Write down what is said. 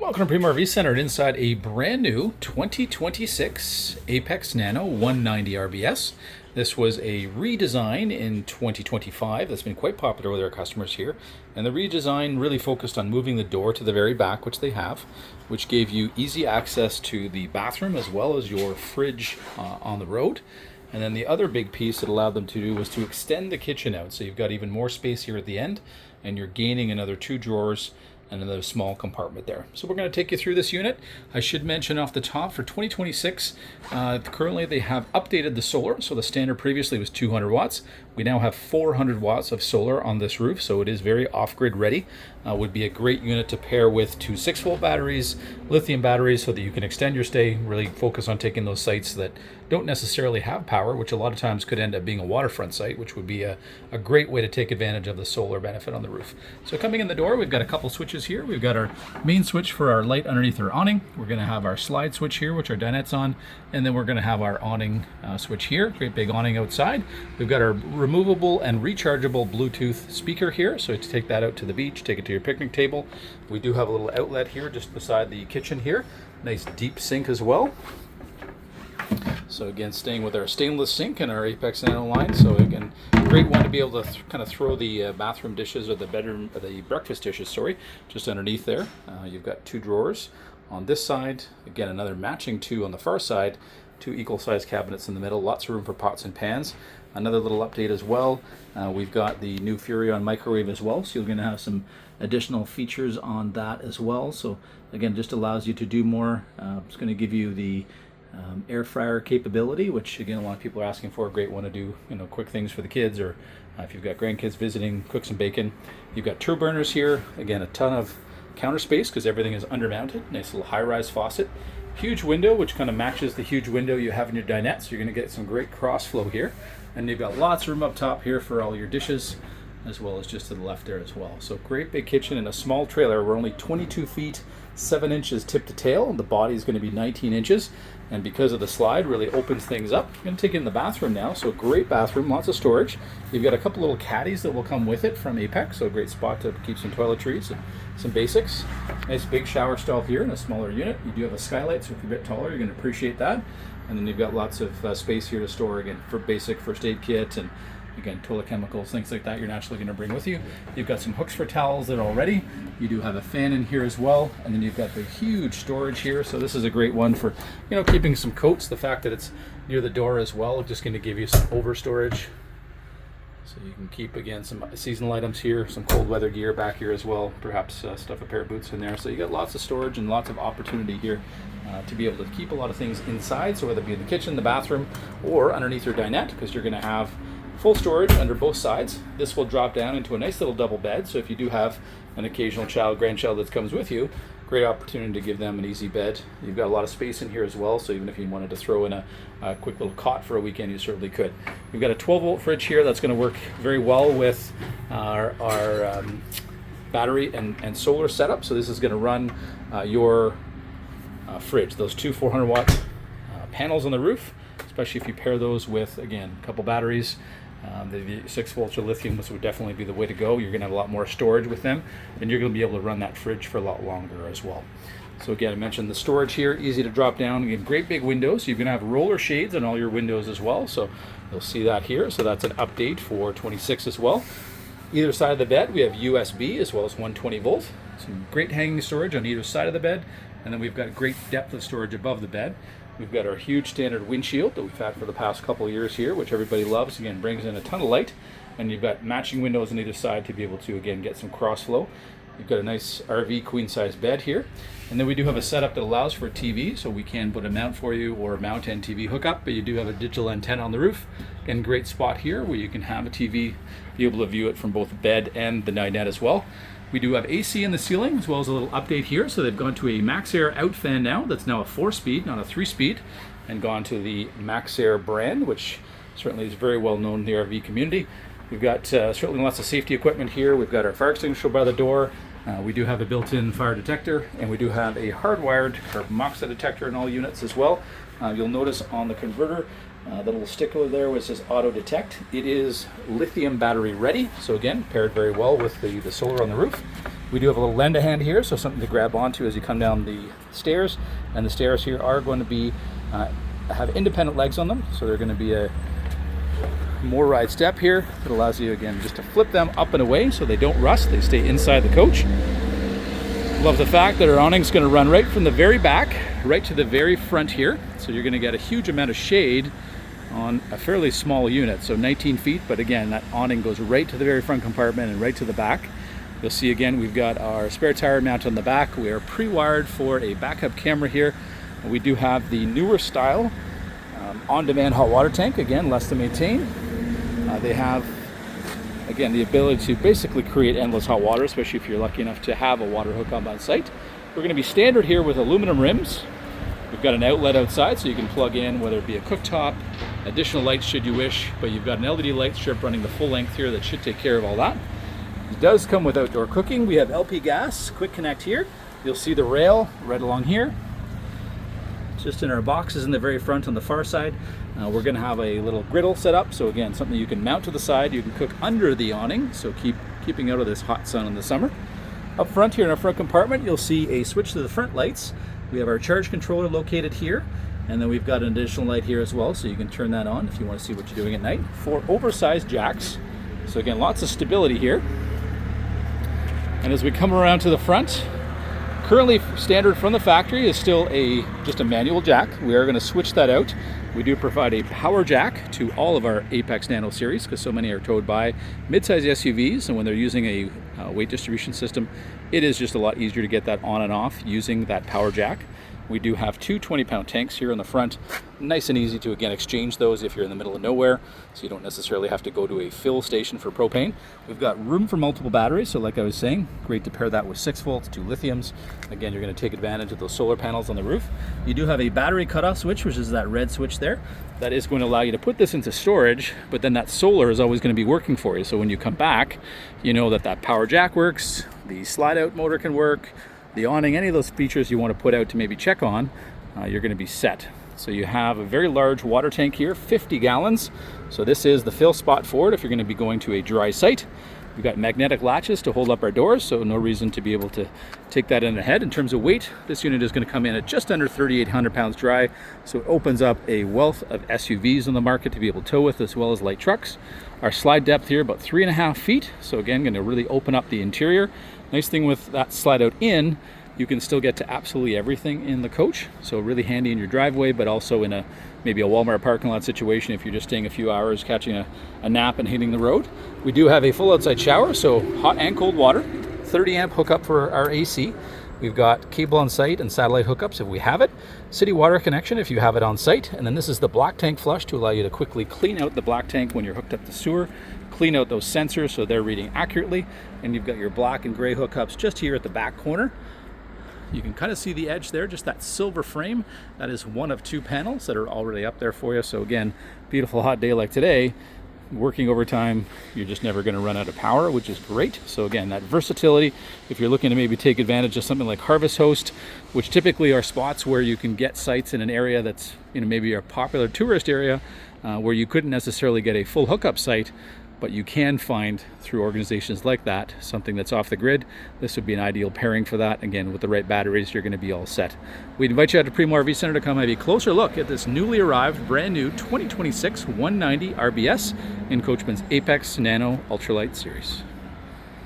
Welcome to Primo RV Centre, inside a brand new 2026 Apex Nano 190 RBS. This was a redesign in 2025 that's been quite popular with our customers here. And the redesign really focused on moving the door to the very back, which they have, which gave you easy access to the bathroom as well as your fridge on the road. And then the other big piece it allowed them to do was to extend the kitchen out. So you've got even more space here at the end, and you're gaining another 2 drawers and another small compartment there. So we're going to take you through this unit. I should mention off the top, for 2026, currently they have updated the solar. So the standard previously was 200 watts. We now have 400 watts of solar on this roof, so it is very off-grid ready. Would be a great unit to pair with 2 6-volt batteries, lithium batteries, so that you can extend your stay, really focus on taking those sites that don't necessarily have power, which a lot of times could end up being a waterfront site, which would be a great way to take advantage of the solar benefit on the roof. So coming in the door, we've got a couple switches here. We've got our main switch for our light underneath our awning. We're going to have our slide switch here, which our dinette's on, and then we're going to have our awning switch here. Great big awning outside. We've got our removable and rechargeable Bluetooth speaker here, so to take that out to the beach, take it to your picnic table. We do have a little outlet here just beside the kitchen here. Nice deep sink as well. So again, staying with our stainless sink and our Apex Nano line. So again, great one to be able to kind of throw the bathroom dishes or the bedroom, or the breakfast dishes, sorry, just underneath there. You've got 2 drawers on this side. Again, another matching 2 on the far side. 2 equal-sized cabinets in the middle. Lots of room for pots and pans. Another little update as well. We've got the new Furrion microwave as well. So you're going to have some additional features on that as well. So again, just allows you to do more. It's going to give you the air fryer capability, which again a lot of people are asking for. A great one to do, quick things for the kids, or if you've got grandkids visiting, cook some bacon. You've got 2 burners here. Again, a ton of counter space because everything is undermounted. Nice little high-rise faucet. Huge window, which kind of matches the huge window you have in your dinette, so you're going to get some great cross flow here. And you've got lots of room up top here for all your dishes, as well as just to the left there as well. So great big kitchen and a small trailer. We're only 22 feet 7 inches tip to tail, and the body is going to be 19 inches. And because of the slide, really opens things up. I'm going to take it in the bathroom now. So great bathroom, lots of storage. You've got a couple little caddies that will come with it from Apex, so a great spot to keep some toiletries and some basics. Nice big shower stall here in a smaller unit. You do have a skylight, so if you're a bit taller, you're going to appreciate that. And then you've got lots of space here to store, again, for basic first aid kit and again, toilet chemicals, things like that you're naturally going to bring with you. You've got some hooks for towels that are already. You do have a fan in here as well. And then you've got the huge storage here. So this is a great one for, keeping some coats. The fact that it's near the door as well, just going to give you some over storage. So you can keep, again, some seasonal items here, some cold weather gear back here as well. Perhaps stuff a pair of boots in there. So you got lots of storage and lots of opportunity here to be able to keep a lot of things inside. So whether it be in the kitchen, the bathroom, or underneath your dinette, because you're going to have full storage under both sides. This will drop down into a nice little double bed, so if you do have an occasional grandchild that comes with you, great opportunity to give them an easy bed. You've got a lot of space in here as well, so even if you wanted to throw in a quick little cot for a weekend, you certainly could. We've got a 12-volt fridge here that's going to work very well with our battery and solar setup. So this is going to run your fridge, those 2 400-watt panels on the roof, especially if you pair those with, again, a couple batteries. The 6 volts or lithium, this would definitely be the way to go. You're going to have a lot more storage with them, and you're going to be able to run that fridge for a lot longer as well. So again, I mentioned the storage here, easy to drop down. Again, great big windows. You're going to have roller shades on all your windows as well, so you'll see that here. So that's an update for 26 as well. Either side of the bed, we have USB as well as 120 volt. Some great hanging storage on either side of the bed, and then we've got great depth of storage above the bed. We've got our huge standard windshield that we've had for the past couple of years here, which everybody loves. Again, brings in a ton of light. And you've got matching windows on either side to be able to, again, get some cross flow. You've got a nice RV queen size bed here. And then we do have a setup that allows for TV, so we can put a mount for you or a mount and TV hookup, but you do have a digital antenna on the roof. Again, great spot here where you can have a TV, be able to view it from both bed and the dinette as well. We do have AC in the ceiling, as well as a little update here. So they've gone to a Max Air out fan now. That's now a 4-speed, not a 3-speed, and gone to the Max Air brand, which certainly is very well known in the RV community. We've got certainly lots of safety equipment here. We've got our fire extinguisher by the door. We do have a built-in fire detector, and we do have a hardwired carbon monoxide detector in all units as well. You'll notice on the converter, the little sticker there which says auto detect. It is lithium battery ready, so again, paired very well with the solar on the roof. We do have a little lend-a-hand here, so something to grab onto as you come down the stairs. And the stairs here are going to be have independent legs on them, so they're going to be a more ride step here that allows you again just to flip them up and away so they don't rust, they stay inside the coach. Love the fact that our awning is going to run right from the very back right to the very front here, so you're going to get a huge amount of shade on a fairly small unit, so 19 feet, but again that awning goes right to the very front compartment and right to the back. You'll see again we've got our spare tire mounted on the back. We are pre-wired for a backup camera here. We do have the newer style on-demand hot water tank, again less to maintain. They have again the ability to basically create endless hot water, especially if you're lucky enough to have a water hookup on site. We're going to be standard here with aluminum rims. We've got an outlet outside so you can plug in whether it be a cooktop, additional lights should you wish, but you've got an LED light strip running the full length here that should take care of all that. It does come with outdoor cooking. We have LP gas, quick connect here. You'll see the rail right along here. Just in our boxes in the very front on the far side. We're going to have a little griddle set up, so again something you can mount to the side. You can cook under the awning, so keeping out of this hot sun in the summer. Up front here in our front compartment you'll see a switch to the front lights. We have our charge controller located here, and then we've got an additional light here as well, so you can turn that on if you want to see what you're doing at night. 4 oversized jacks, so again lots of stability here. And as we come around to the front, currently standard from the factory is still just a manual jack. We are going to switch that out. We do provide a power jack to all of our Apex Nano series because so many are towed by mid-size SUVs, and when they're using a weight distribution system, it is just a lot easier to get that on and off using that power jack. We do have 2 20-pound tanks here in the front. Nice and easy to again exchange those if you're in the middle of nowhere, so you don't necessarily have to go to a fill station for propane. We've got room for multiple batteries, so like I was saying, great to pair that with 6 volts, 2 lithiums. Again, you're going to take advantage of those solar panels on the roof. You do have a battery cutoff switch, which is that red switch there. That is going to allow you to put this into storage, but then that solar is always going to be working for you. So when you come back, you know that that power jack works, the slide out motor can work, the awning, any of those features you want to put out to maybe check on, you're going to be set. So you have a very large water tank here, 50 gallons. So this is the fill spot for it if you're going to be going to a dry site. We've got magnetic latches to hold up our doors, so no reason to be able to take that in ahead. In terms of weight, this unit is going to come in at just under 3,800 pounds dry, so it opens up a wealth of SUVs on the market to be able to tow with, as well as light trucks. Our slide depth here about 3.5 feet, so again going to really open up the interior. Nice thing with that slide out in, you can still get to absolutely everything in the coach, so really handy in your driveway, but also in maybe a Walmart parking lot situation if you're just staying a few hours, catching a nap and hitting the road. We do have a full outside shower, so hot and cold water, 30 amp hookup for our AC. We've got cable on site and satellite hookups if we have it, city water connection if you have it on site, and then this is the black tank flush to allow you to quickly clean out the black tank when you're hooked up to sewer, clean out those sensors so they're reading accurately, and you've got your black and gray hookups just here at the back corner. You can kind of see the edge there, just that silver frame. That is one of 2 panels that are already up there for you. So again, beautiful hot day like today, working overtime, you're just never going to run out of power, which is great. So again, that versatility, if you're looking to maybe take advantage of something like Harvest Host, which typically are spots where you can get sites in an area that's maybe a popular tourist area where you couldn't necessarily get a full hookup site, but you can find through organizations like that something that's off the grid. This would be an ideal pairing for that. Again, with the right batteries, you're going to be all set. We'd invite you out to Primo RV Centre to come have a closer look at this newly arrived, brand new 2026 190 RBS in Coachman's Apex Nano ultralight series.